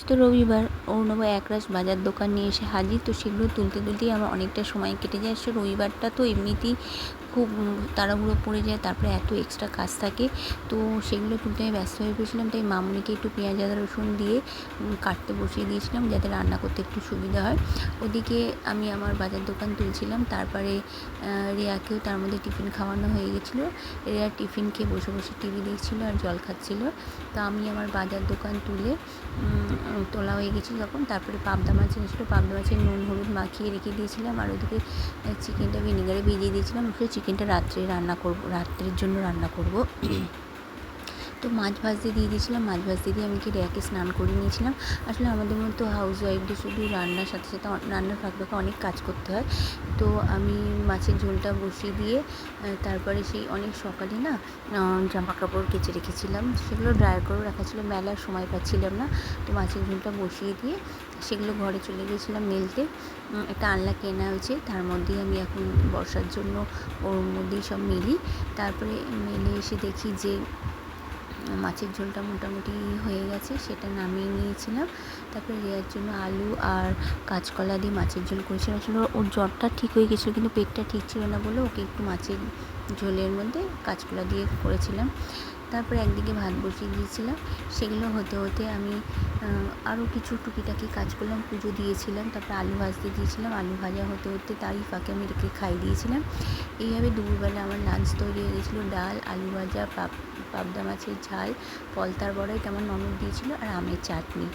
তো রবিবার, অরুণব একরাশ বাজার দোকান নিয়ে এসে হাজির। তো সেগুলো তুলতে তুলতেই আমার অনেকটা সময় কেটে যায়। সে রবিবারটা তো এমনিতেই খুব তাড়াহুড়ো পড়ে যায়, তারপরে এত এক্সট্রা কাজ থাকে, তো সেগুলো তুলতে আমি ব্যস্ত হয়ে পড়েছিলাম। তাই মামুনিকে একটু পেঁয়াজ আদা রসুন দিয়ে কাটতে বসিয়ে দিয়েছিলাম, যাতে রান্না করতে একটু সুবিধা হয়। ওদিকে আমি আমার বাজার দোকান তুলছিলাম। তারপরে রিয়াকেও তার মধ্যে টিফিন খাওয়ানো হয়ে গেছিলো। রিয়া টিফিন খেয়ে বসে বসে টিভি দেখছিলো আর জল খাচ্ছিলো। তো আমি আমার বাজার দোকান তুলে তোলা হয়ে গেছিলো তখন। তারপরে পাবদা মাছ এনেছিলো, পাবদা মাছের নুন হলুদ মাখিয়ে রেখে দিয়েছিলাম। আর ওদিকে চিকেনটা ভিনেগারে ভিজিয়ে দিয়েছিলাম। আসলে চিকেনটা রাত্রের জন্য রান্না করবো। তো মাছ ভাজতে দিয়ে দিয়েছিলাম। মাছ ভাজতে দিয়ে আমি রেয়াকে স্নান করিয়ে নিয়েছিলাম। আসলে আমাদের মতো হাউস ওয়াইফদের শুধু রান্নার সাথে সাথে রান্নার ফাঁকে ফাঁকে অনেক কাজ করতে হয়। তো আমি মাছের ঝোলটা বসিয়ে দিয়ে তারপরে সেই অনেক সকালে না জামা কাপড় কেচে রেখেছিলাম, সেগুলো ড্রাই করে রাখা ছিল, মেলার সময় পাচ্ছিলাম না। তো মাছের ঝোলটা বসিয়ে দিয়ে সেগুলো ঘরে চলে গিয়েছিলাম মেলতে। একটা আলনা কেনা হয়েছে, তার মধ্যেই আমি এখন বর্ষার জন্য ওর মধ্যেই সব মেলি। তারপরে মেলে এসে দেখি যে মাছের ঝোলটা মোটামুটি হয়ে গেছে, সেটা নামিয়ে নিয়েছিলাম। তারপরে রিয়ার জন্য আলু আর কাঁচকলা দিয়ে মাছের ঝোল করেছিলাম। আসলে ওর জ্বরটা ঠিক হয়ে গেছিলো, কিন্তু পেটটা ঠিক ছিল না বলে ওকে একটু মাছের ঝোলের মধ্যে কাঁচকলা দিয়ে করেছিলাম। তারপরে একদিকে ভাত বসিয়ে দিয়েছিলাম। সেগুলো হতে হতে আমি আরও কিছু টুকিটাকি কাজ করলাম, পুজো দিয়েছিলাম। তারপরে আলু ভাজতে দিয়েছিলাম, আলু ভাজা হতে হতে তারই ফাঁকে আমি রেখে খাইয়ে দিয়েছিলাম। এইভাবে দুপুরবেলা আমার লাঞ্চ তৈরি হয়ে গেছিলো। ডাল, আলু ভাজা, পাবদা মাছের ঝাল, পলতার বড়া, এটা আমার ননদ দিয়েছিলো, আর আমের চাটনি।